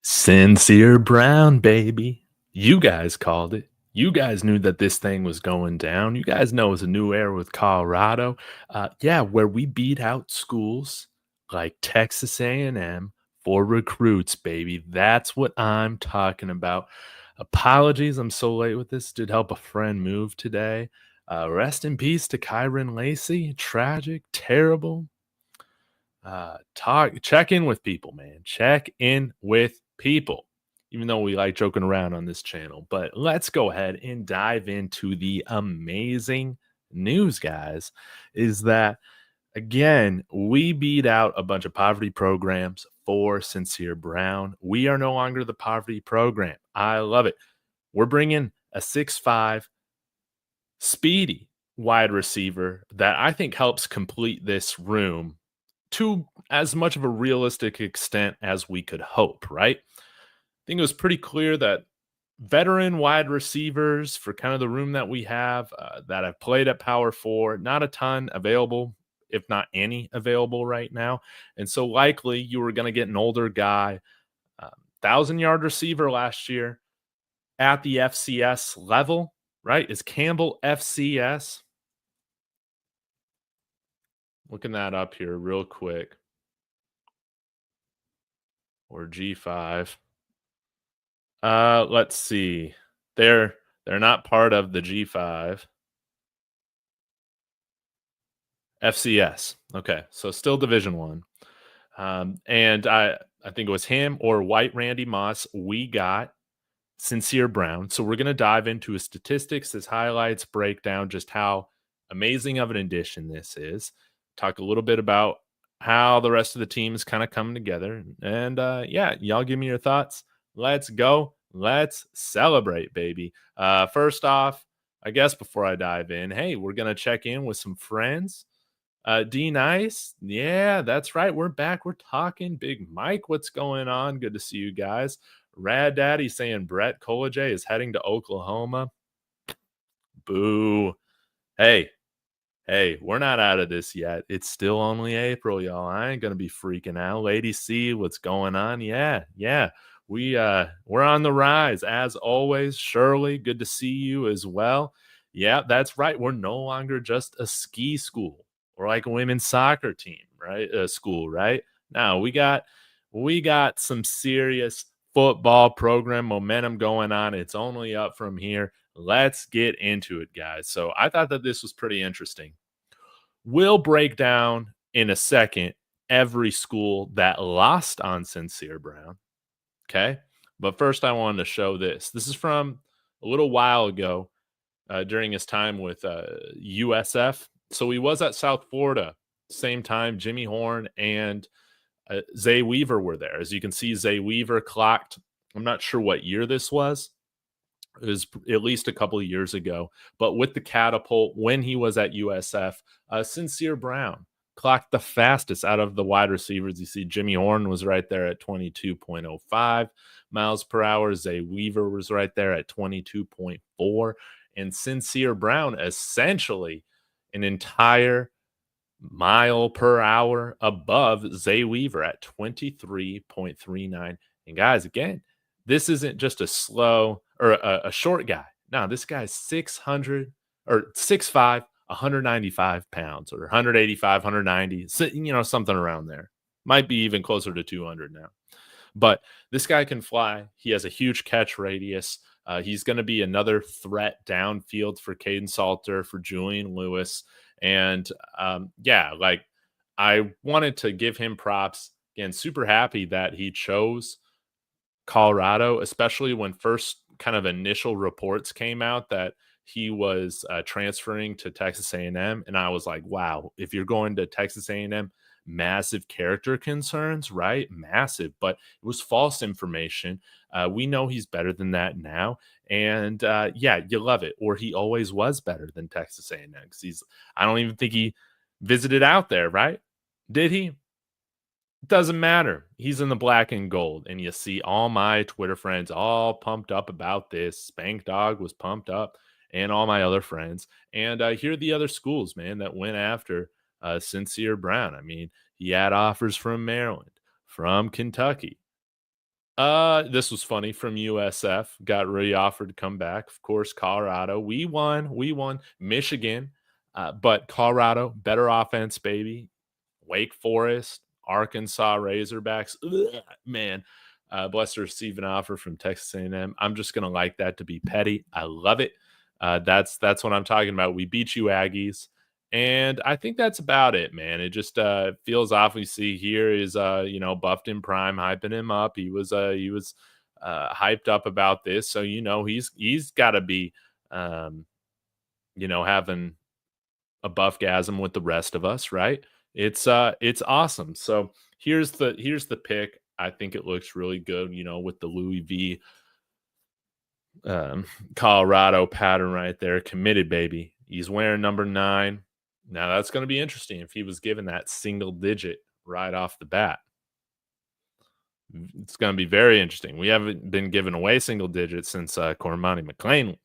Sincere Brown, baby. You guys called it. You guys knew that this thing was going down. You guys know it's a new era with Colorado. Yeah, where we beat out schools like Texas A&M for recruits, baby. That's what I'm talking about. Apologies, I'm so late with this. Did help a friend move today. Rest in peace to Kyron Lacey. Tragic, terrible. Check in with people, man. Check in with people. Even though we like joking around on this channel, but let's go ahead and dive into the amazing news, guys. Is that again, we beat out a bunch of poverty programs for Sincere Brown. We are no longer the poverty program. I love it. We're bringing a 6'5" speedy wide receiver that I think helps complete this room to as much of a realistic extent as we could hope, right? I think it was pretty clear that veteran wide receivers for kind of the room that we have that have played at Power Four, not a ton available, if not any available right now. And so likely you were going to get an older guy, 1,000-yard receiver last year at the FCS level, right? Is Campbell FCS? Looking that up here real quick. Or G5. Let's see. They're not part of the G5. FCS. Okay, so still Division One. And I think it was him or White Randy Moss. We got Sincere Brown. So we're gonna dive into his statistics, his highlights, break down just how amazing of an addition this is. Talk a little bit about how the rest of the team is kind of coming together. And yeah, y'all give me your thoughts. Let's go. Let's celebrate, baby. First off, I guess before I dive in, hey, we're gonna check in with some friends. D Nice, yeah, that's right. We're back. We're talking. Big Mike, what's going on? Good to see you guys. Rad Daddy saying Brett Koleje is heading to Oklahoma. Boo. Hey, hey, we're not out of this yet. It's still only April, y'all. I ain't gonna be freaking out. Lady C, what's going on? Yeah, yeah. We're on the rise as always. Shirley, good to see you as well. Yeah, that's right. We're no longer just a ski school or like a women's soccer team, right? School, right? Now we got some serious football program momentum going on. It's only up from here. Let's get into it, guys. So I thought that this was pretty interesting. We'll break down in a second every school that lost on Sincere Brown. Okay. But first, I wanted to show this. This is from a little while ago during his time with USF. So he was at South Florida, same time Jimmy Horn and Zay Weaver were there. As you can see, Zay Weaver clocked, I'm not sure what year this was. It was at least a couple of years ago. But with the catapult, when he was at USF, Sincere Brown clocked the fastest out of the wide receivers. You see, Jimmy Horn was right there at 22.05 miles per hour. Zay Weaver was right there at 22.4. And Sincere Brown essentially an entire mile per hour above Zay Weaver at 23.39. And guys, again, this isn't just a slow or a short guy. No, this guy's 600 or 6'5", 195 pounds or 185, 190, something around there. Might be even closer to 200 now. But this guy can fly. He has a huge catch radius. He's going to be another threat downfield for Caden Salter, for Julian Lewis. And yeah, like I wanted to give him props. Again, super happy that he chose Colorado, especially when first kind of initial reports came out that he was transferring to Texas A&M. And I was like, wow, if you're going to Texas A&M, massive character concerns, right? Massive, but it was false information. We know he's better than that now. And yeah, you love it. Or he always was better than Texas A&M because I don't even think he visited out there, right? Did he? Doesn't matter. He's in the black and gold. And you see all my Twitter friends all pumped up about this. Spank Dog was pumped up and all my other friends. And here are the other schools, man, that went after Sincere Brown. I mean, he had offers from Maryland, from Kentucky, This was funny from USF. Got re-offered to come back. Of course, Colorado. We won. We won. Michigan. But Colorado, better offense, baby. Wake Forest, Arkansas Razorbacks. Ugh, man, bless the receiving offer from Texas A&M. I'm just gonna like that to be petty. I love it. That's what I'm talking about. We beat you, Aggies. And I think that's about it, man. It just feels off. We see here is Buffed in Prime hyping him up. He was hyped up about this, so he's got to be having a buffgasm with the rest of us, right? It's awesome. So here's the pick. I think it looks really good, with the Louis V um, Colorado pattern right there. Committed, baby. He's wearing number 9. Now that's going to be interesting if he was given that single digit right off the bat. It's going to be very interesting. We haven't been given away single digits since Cormani McClain,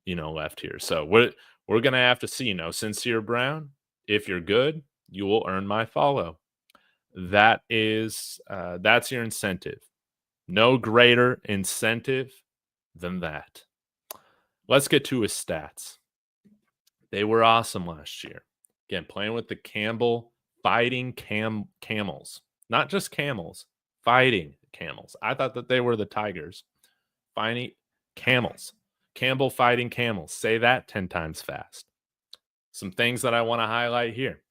left here. So we're going to have to see. Sincere Brown, if you're good, you will earn my follow. That's your incentive. No greater incentive than that. Let's get to his stats. They were awesome last year. Again, playing with the Campbell fighting camels. Not just camels, fighting camels. I thought that they were the tigers. Fighting camels. Campbell fighting camels. Say that 10 times fast. Some things that I want to highlight here.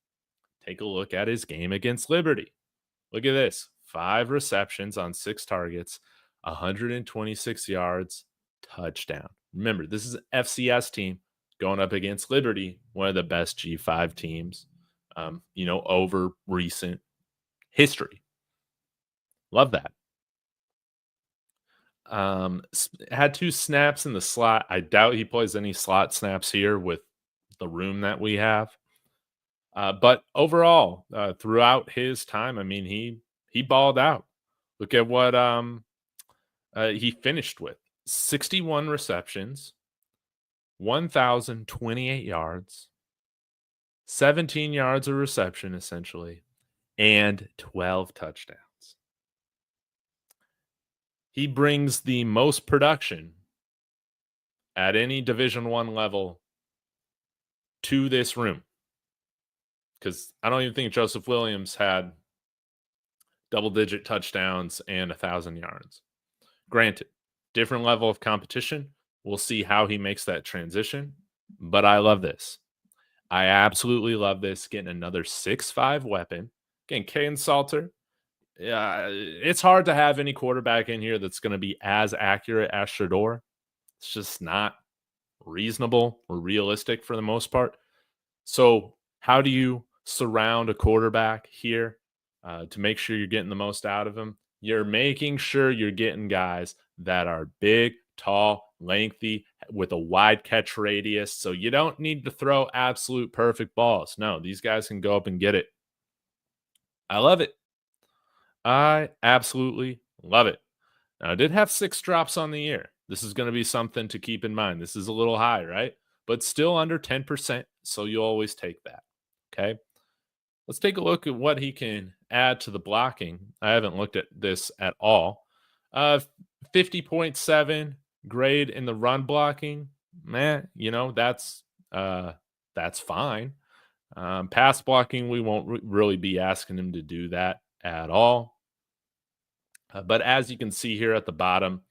Take a look at his game against Liberty. Look at this. 5 receptions on 6 targets, 126 yards, touchdown. Remember, this is an FCS team going up against Liberty, one of the best G5 teams, over recent history. Love that. Had 2 snaps in the slot. I doubt he plays any slot snaps here with the room that we have. But overall, throughout his time, I mean, he balled out. Look at what he finished with: 61 receptions, 1,028 yards, 17 yards of reception, essentially, and 12 touchdowns. He brings the most production at any Division I level to this room. Because I don't even think Joseph Williams had double-digit touchdowns and 1,000 yards. Granted, different level of competition. We'll see how he makes that transition. But I love this. I absolutely love this. Getting another 6'5" weapon. Again, Kaidon Salter. It's hard to have any quarterback in here that's going to be as accurate as Shador. It's just not reasonable or realistic for the most part. So how do you surround a quarterback here to make sure you're getting the most out of him? You're making sure you're getting guys that are big, tall, lengthy, with a wide catch radius. So you don't need to throw absolute perfect balls. No, these guys can go up and get it. I love it. I absolutely love it. Now, I did have 6 drops on the year. This is going to be something to keep in mind. This is a little high, right? But still under 10%, so you always take that. Okay. Let's take a look at what he can add to the blocking. I haven't looked at this at all. 50.7 grade in the run blocking. Man, that's fine. Pass blocking, we won't really be asking him to do that at all. But as you can see here at the bottom,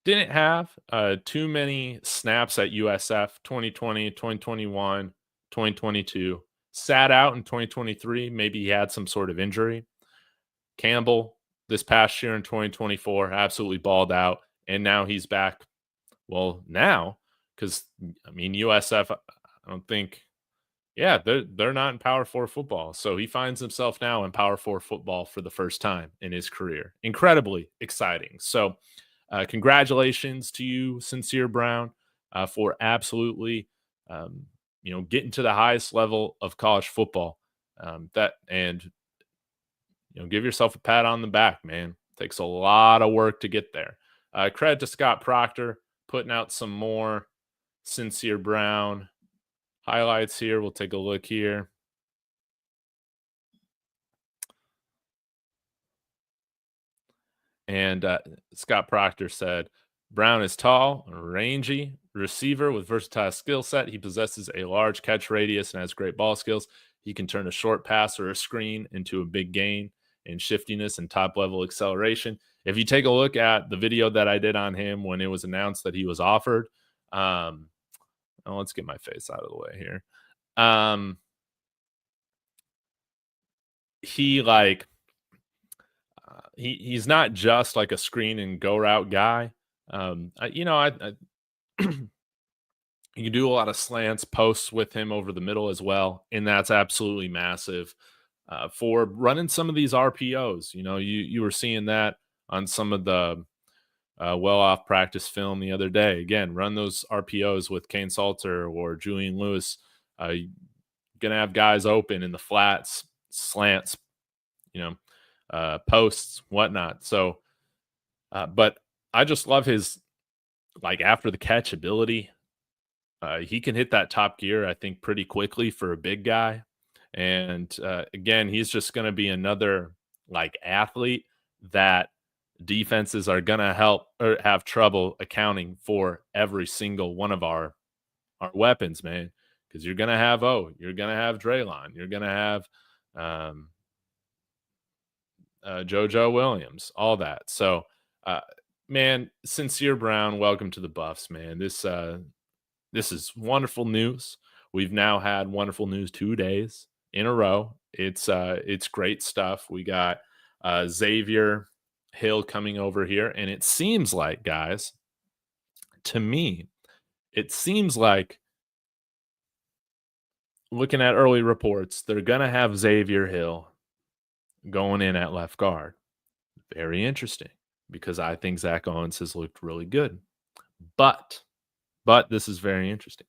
didn't have too many snaps at USF 2020, 2021, 2022. Sat out in 2023. Maybe he had some sort of injury. Campbell, this past year in 2024, absolutely balled out. And now he's back. Well, now, because, USF, I don't think, they're not in Power 4 football. So he finds himself now in Power 4 football for the first time in his career. Incredibly exciting. So congratulations to you, Sincere Brown, for absolutely, getting to the highest level of college football. Give yourself a pat on the back, man. Takes a lot of work to get there. Credit to Scott Proctor, putting out some more Sincere Brown highlights here. We'll take a look here. And Scott Proctor said, Brown is tall, rangy receiver with versatile skill set. He possesses a large catch radius and has great ball skills. He can turn a short pass or a screen into a big gain in shiftiness and top level acceleration. If you take a look at the video that I did on him when it was announced that he was offered, um, let's get my face out of the way here. He like he's not just like a screen and go route guy. I you can do a lot of slants, posts with him over the middle as well, and that's absolutely massive for running some of these RPOs. You were seeing that on some of the well off practice film the other day. Again, run those RPOs with Kane Salter or Julian Lewis. You're gonna have guys open in the flats, slants, posts, whatnot. So, but I just love his like after the catch ability. He can hit that top gear, I think, pretty quickly for a big guy. And again, he's just going to be another like athlete that defenses are going to help or have trouble accounting for every single one of our weapons, man. Because you're going to have you're going to have Draylon, you're going to have um, JoJo Williams, all that. So, man, Sincere Brown, welcome to the Buffs, man. This is wonderful news. We've now had wonderful news 2 days in a row. It's great stuff. We got Xavier Hill coming over here, and it seems like, guys, to me, it seems like looking at early reports, they're gonna have Xavier Hill going in at left guard. Very interesting because I think Zach Owens has looked really good. But this is very interesting.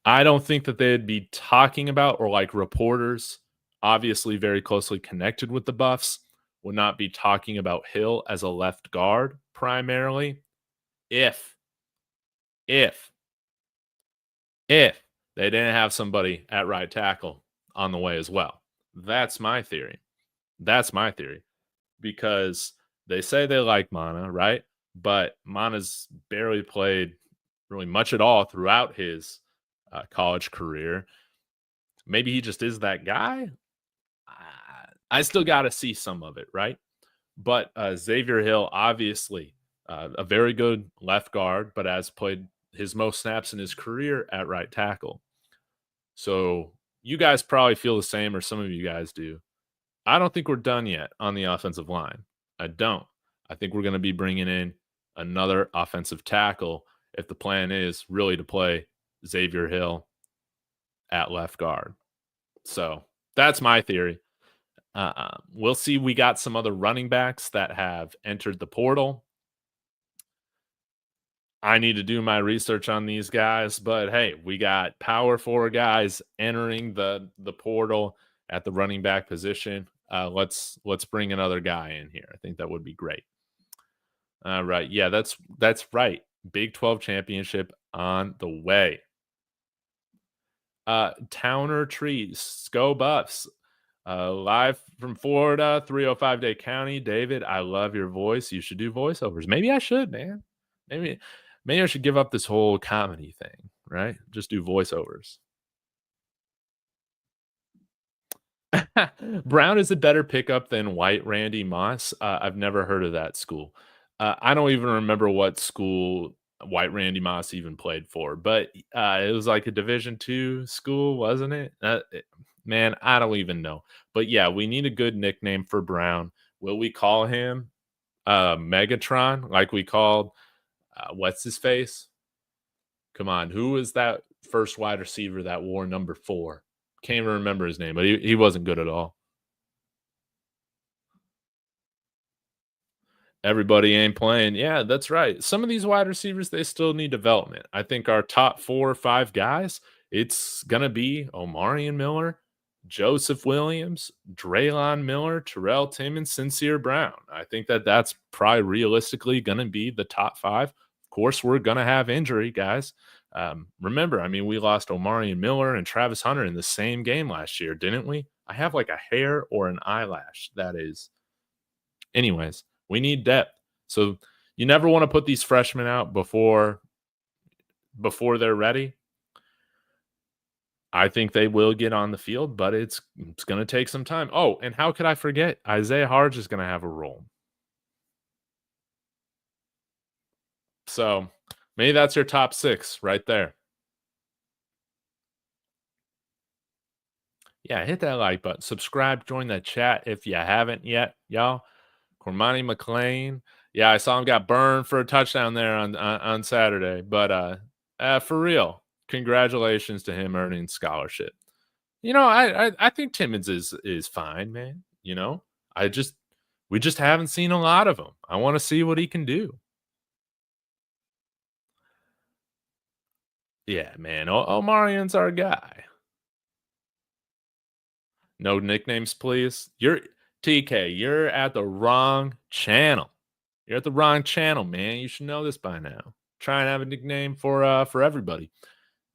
I don't think that they'd be talking about, or like reporters, obviously very closely connected with the Buffs, would not be talking about Hill as a left guard primarily if they didn't have somebody at right tackle on the way as well. That's my theory. Because they say they like Mana, right? But Mana's barely played really much at all throughout his college career. Maybe he just is that guy. I still got to see some of it, right? But Xavier Hill, obviously, a very good left guard, but has played his most snaps in his career at right tackle. So you guys probably feel the same, or some of you guys do. I don't think we're done yet on the offensive line. I don't. I think we're going to be bringing in another offensive tackle if the plan is really to play Xavier Hill at left guard. So that's my theory. We'll see. We got some other running backs that have entered the portal. I need to do my research on these guys, but hey, we got power forward guys entering the portal at the running back position. Let's bring another guy in here. I think that would be great. All right. Yeah, that's right. Big 12 championship on the way. Towner Trees, Go Buffs. Live from Florida, 305 Day County. David, I love your voice. You should do voiceovers. Maybe I should, man. Maybe I should give up this whole comedy thing, right? Just do voiceovers. Brown is a better pickup than White Randy Moss. I've never heard of that school. I don't even remember what school White Randy Moss even played for, but it was like a Division II school, wasn't it? Man, I don't even know. But yeah, we need a good nickname for Brown. Will we call him Megatron like we called what's his face? Come on, who was that first wide receiver that wore number 4? Can't even remember his name, but he wasn't good at all. Everybody ain't playing. Yeah, that's right. Some of these wide receivers, they still need development. I think our top 4 or 5 guys, it's going to be Omarion Miller, Joseph Williams, Draylon Miller, Terrell Timmons, Sincere Brown. I think that's probably realistically going to be the top 5. Of course, we're going to have injury, guys. Remember, I mean, we lost Omarion Miller and Travis Hunter in the same game last year, didn't we? I have like a hair or an eyelash that is. Anyways, we need depth. So you never want to put these freshmen out before they're ready. I think they will get on the field, but it's going to take some time. Oh, and how could I forget? Isaiah Harge is going to have a role. So maybe that's your top 6 right there. Yeah, hit that like button. Subscribe, join the chat if you haven't yet, y'all. Cormani McLean. Yeah, I saw him got burned for a touchdown there on Saturday. But for real, congratulations to him earning scholarship. I think Timmons is fine, man. I just we just haven't seen a lot of him. I want to see what he can do. Yeah, man. Omarion's our guy. No nicknames, please. You're TK. You're at the wrong channel. You're at the wrong channel, man. You should know this by now. Try and have a nickname for everybody.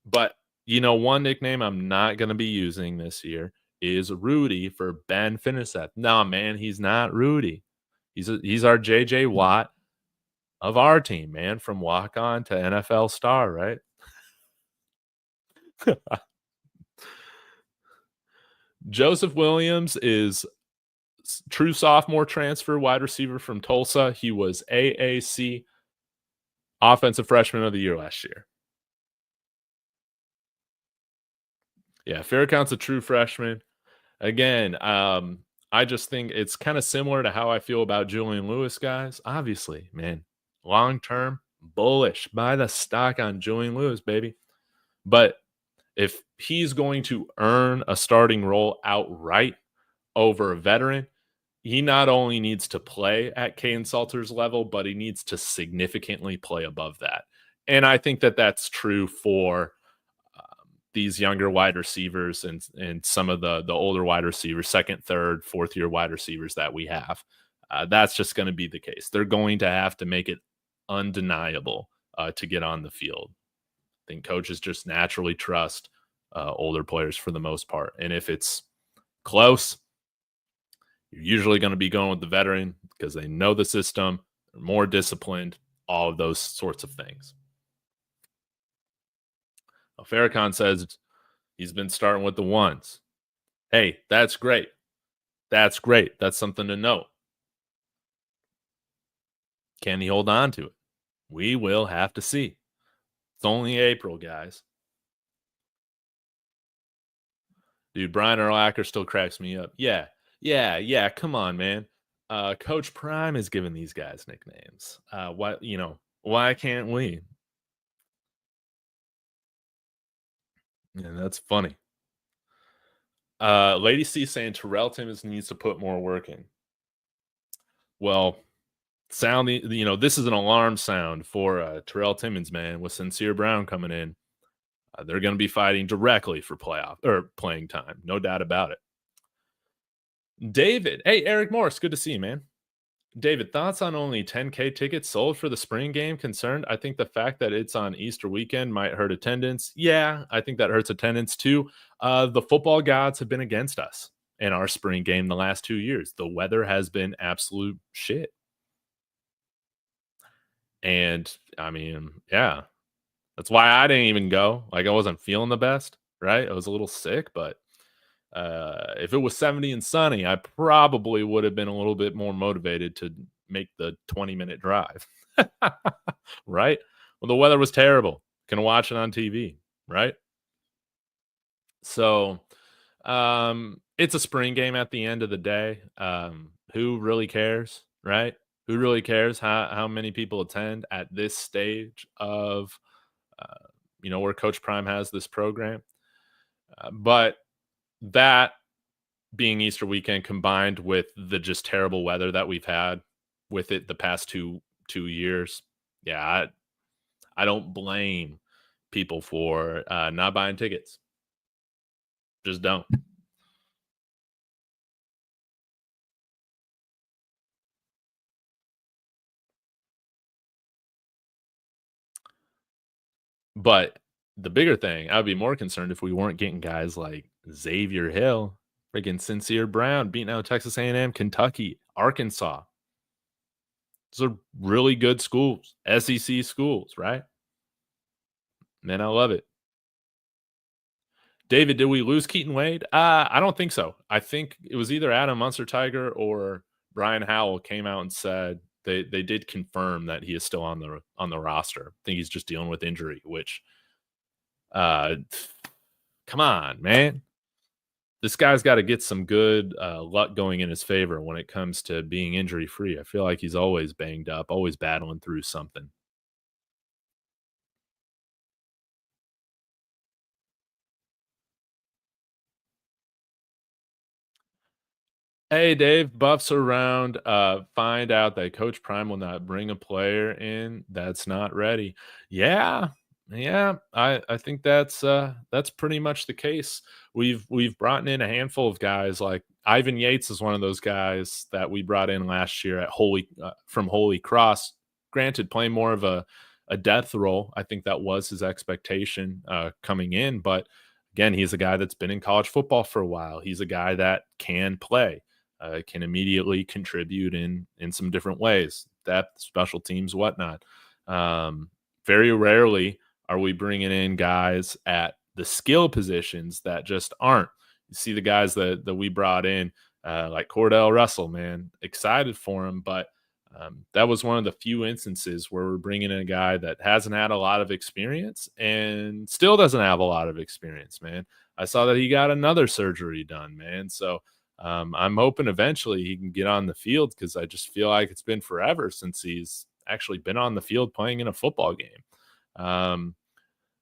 But one nickname I'm not gonna be using this year is Rudy for Ben Finiseth. No, man, he's not Rudy. He's our JJ Watt of our team, man, from walk on to NFL star, right? Joseph Williams is true sophomore transfer wide receiver from Tulsa. He was AAC offensive freshman of the year last year. Yeah, Farrakhan's a true freshman. Again, I just think it's kind of similar to how I feel about Julian Lewis, guys. Obviously, man, long term bullish. Buy the stock on Julian Lewis, baby. But if he's going to earn a starting role outright over a veteran, he not only needs to play at Kane Salter's level, but he needs to significantly play above that. And I think that that's true for these younger wide receivers and some of the older wide receivers, second, third, fourth year wide receivers that we have. That's just going to be the case. They're going to have to make it undeniable to get on the field. I think coaches just naturally trust older players for the most part. And if it's close, you're usually going to be going with the veteran because they know the system, they're more disciplined, all of those sorts of things. Farrakhan says he's been starting with the ones. Hey, that's great. That's great. That's something to note. Can he hold on to it? We will have to see. It's only April, guys. Dude, Brian Urlacher still cracks me up. Yeah. Come on, man. Coach Prime is giving these guys nicknames. Why can't we? Yeah, that's funny. Lady C saying Terrell Timmons needs to put more work in. Well, this is an alarm sound for Terrell Timmons, man, with Sincere Brown coming in. They're going to be fighting directly for playoff or playing time. No doubt about it. David. Hey, Eric Morris. Good to see you, man. David, thoughts on only 10K tickets sold for the spring game concerned? I think the fact that it's on Easter weekend might hurt attendance. Yeah, I think that hurts attendance too. The football gods have been against us in our spring game the last 2 years. The weather has been absolute shit. And I mean, yeah, that's why I didn't even go. Like I wasn't feeling the best, right? I was a little sick, but if it was 70 and sunny, I probably would have been a little bit more motivated to make the 20-minute drive. Right? Well, the weather was terrible. Can watch it on TV, right? So, it's a spring game at the end of the day. Who really cares, right? Who really cares how many people attend at this stage of where Coach Prime has this program? But that being Easter weekend combined with the just terrible weather that we've had with it the past two years, yeah, I don't blame people for not buying tickets. Just don't. But the bigger thing, I'd be more concerned if we weren't getting guys like Xavier Hill, freaking Sincere Brown, beating out Texas A&M, Kentucky, Arkansas. Those are really good schools, SEC schools, right? Man, I love it. David, did we lose Keaton Wade? I don't think so. I think it was either Adam Munster Tiger or Brian Howell came out and said they did confirm that he is still on the roster. I think he's just dealing with injury, which uh come on, man. This guy's got to get some good luck going in his favor when it comes to being injury free. I feel like he's always banged up, always battling through something. Hey, Dave, buffs around. Find out that Coach Prime will not bring a player in that's not ready. Yeah, yeah. I think that's pretty much the case. We've brought in a handful of guys. Like Ivan Yates is one of those guys that we brought in last year at from Holy Cross. Granted, playing more of a death role. I think that was his expectation coming in, but again, he's a guy that's been in college football for a while. He's a guy that can play, can immediately contribute in some different ways, depth, special teams, whatnot. Very rarely are we bringing in guys at the skill positions that just aren't. You see the guys that we brought in, like Cordell Russell, man, excited for him, but that was one of the few instances where we're bringing in a guy that hasn't had a lot of experience and still doesn't have a lot of experience, man. I saw that he got another surgery done, man. So I'm hoping eventually he can get on the field because I just feel like it's been forever since he's actually been on the field playing in a football game. Um,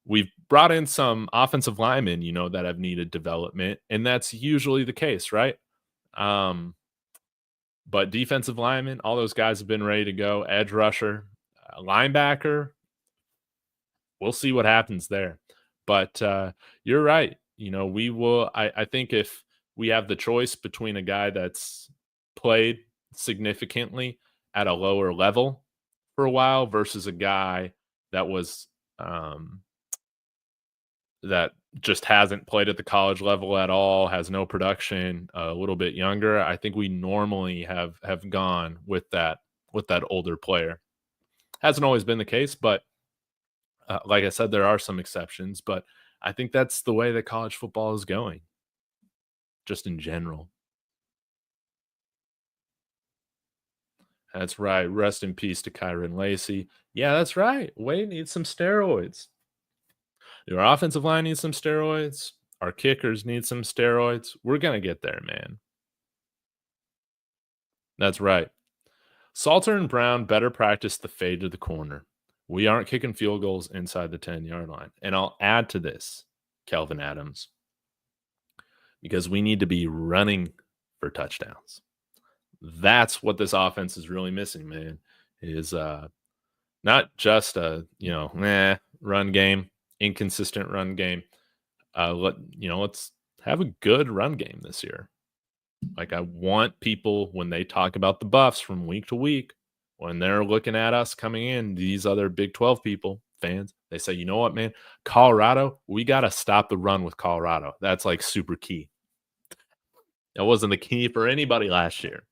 we've brought in some offensive linemen, that have needed development, and that's usually the case, right? Um, but defensive linemen, all those guys have been ready to go. Edge rusher, linebacker, we'll see what happens there. But you're right. We will. I think if we have the choice between a guy that's played significantly at a lower level for a while versus a guy that was um, that just hasn't played at the college level at all, has no production, a little bit younger, I think we normally have gone with that older player. Hasn't always been the case, but like I said, there are some exceptions, but I think that's the way that college football is going, just in general. That's right. Rest in peace to Kyron Lacey. Yeah, that's right. Wade needs some steroids. Our offensive line needs some steroids. Our kickers need some steroids. We're gonna get there, man. That's right. Salter and Brown better practice the fade to the corner. We aren't kicking field goals inside the 10-yard line. And I'll add to this, Kelvin Adams, because we need to be running for touchdowns. That's what this offense is really missing, man. Is not just a, run game, inconsistent run game. Let's have a good run game this year. Like, I want people, when they talk about the buffs from week to week, when they're looking at us coming in, these other Big 12 people, fans, they say, you know what, man, Colorado, we got to stop the run with Colorado. That's like super key. That wasn't the key for anybody last year.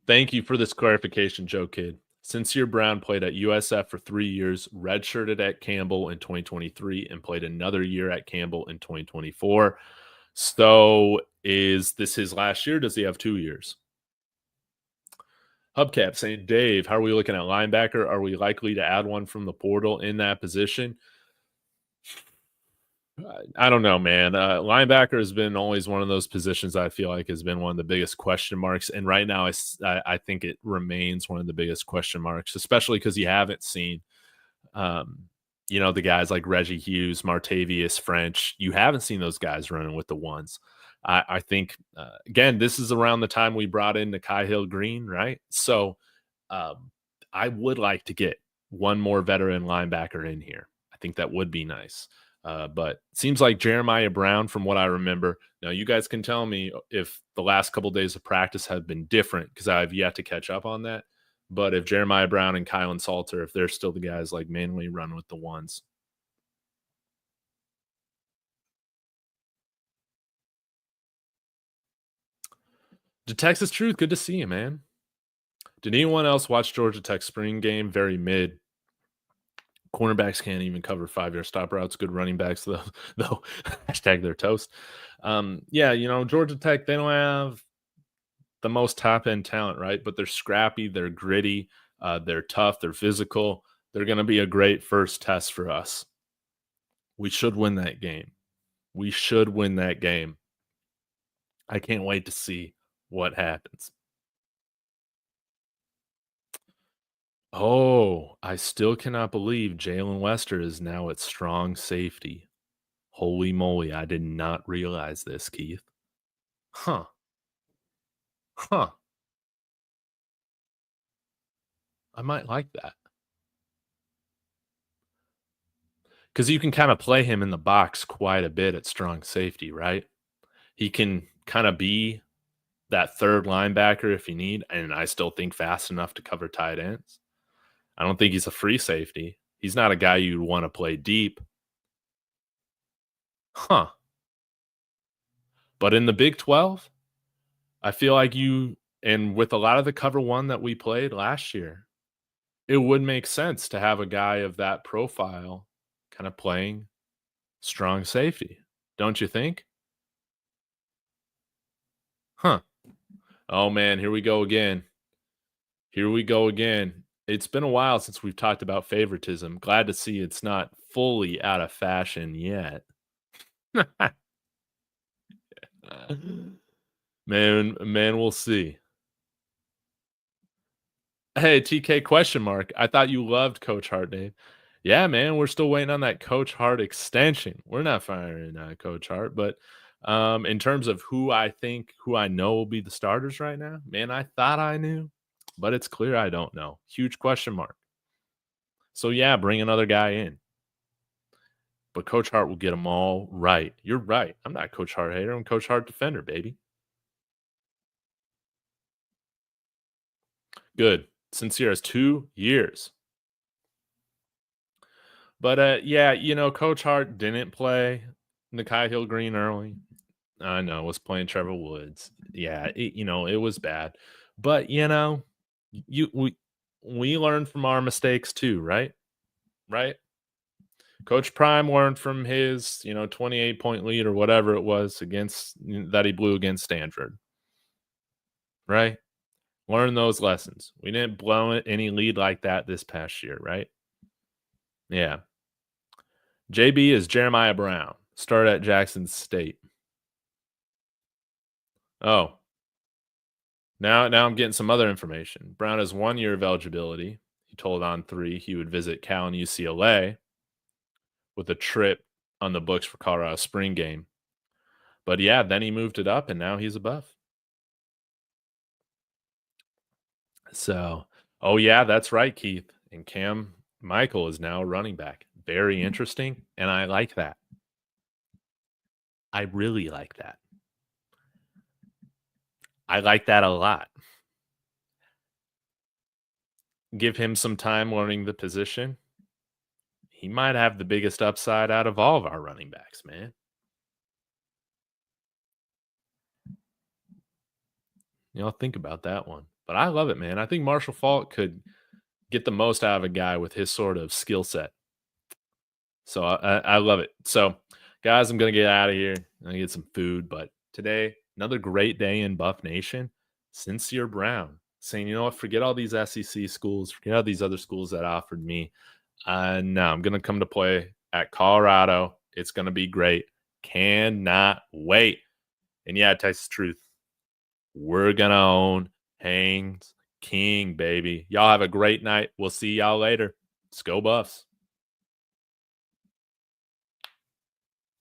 Thank you for this clarification, Joe Kidd. Sincere Brown played at USF for 3 years, redshirted at Campbell in 2023, and played another year at Campbell in 2024. So is this his last year? Does he have 2 years? Hubcap saying, Dave, how are we looking at linebacker? Are we likely to add one from the portal in that position? I don't know, man. Linebacker has been always one of those positions I feel like has been one of the biggest question marks. And right now, I think it remains one of the biggest question marks, especially because you haven't seen, the guys like Reggie Hughes, Martavius French. You haven't seen those guys running with the ones. I think, again, this is around the time we brought in Nikai Hill Green, right? So I would like to get one more veteran linebacker in here. I think that would be nice. But it seems like Jeremiah Brown, from what I remember. Now, you guys can tell me if the last couple days of practice have been different because I've yet to catch up on that. But if Jeremiah Brown and Kylan Salter, if they're still the guys like mainly run with the ones. The Texas Truth, good to see you, man. Did anyone else watch Georgia Tech spring game? Very mid. Cornerbacks can't even cover 5-yard stop routes. Good running backs, though. Though hashtag their toast. Yeah, Georgia Tech, they don't have the most top end talent, right? But they're scrappy, they're gritty, they're tough, they're physical. They're going to be a great first test for us. We should win that game. We should win that game. I can't wait to see what happens. Oh, I still cannot believe Jalen Wester is now at strong safety. Holy moly, I did not realize this, Keith. Huh. Huh. I might like that. Because you can kind of play him in the box quite a bit at strong safety, right? He can kind of be that third linebacker if you need, and I still think fast enough to cover tight ends. I don't think he's a free safety. He's not a guy you'd want to play deep. Huh. But in the Big 12, I feel like and with a lot of the cover one that we played last year, it would make sense to have a guy of that profile kind of playing strong safety. Don't you think? Huh. Oh man, here we go again. Here we go again. It's been a while since we've talked about favoritism. Glad to see it's not fully out of fashion yet. Man, we'll see. Hey, TK question mark. I thought you loved Coach Hart, Dave. Yeah, man, we're still waiting on that Coach Hart extension. We're not firing Coach Hart, but in terms of who I know will be the starters right now, man, I thought I knew, but it's clear I don't know. Huge question mark. So yeah, bring another guy in. But Coach Hart will get them all right. You're right. I'm not a Coach Hart hater. I'm a Coach Hart defender, baby. Good. Sincere has 2 years. But yeah, Coach Hart didn't play Nakai Hill Green early. I know, was playing Trevor Woods. Yeah, it was bad. But you we learn from our mistakes too, right? Right? Coach Prime learned from his, 28-point lead or whatever it was against that he blew against Stanford. Right? Learn those lessons. We didn't blow any lead like that this past year, right? Yeah. JB is Jeremiah Brown. Start at Jackson State. Oh. Now I'm getting some other information. Brown has 1 year of eligibility. He told On3 he would visit Cal and UCLA with a trip on the books for Colorado spring game. But yeah, then he moved it up and now he's above. So, oh yeah, that's right, Keith. And Cam Michael is now a running back. Very interesting, and I like that. I really like that. I like that a lot. Give him some time learning the position. He might have the biggest upside out of all of our running backs, man. Think about that one. But I love it, man. I think Marshall Faulk could get the most out of a guy with his sort of skill set. So I love it. So, guys, I'm going to get out of here. I'm going to get some food. But today, another great day in Buff Nation. Sincere Brown saying, you know what, forget all these SEC schools, forget all these other schools that offered me. No, I'm going to come to play at Colorado. It's going to be great. Cannot wait. And yeah, Texas Truth, we're going to own Hangs King, baby. Y'all have a great night. We'll see y'all later. Let's go Buffs.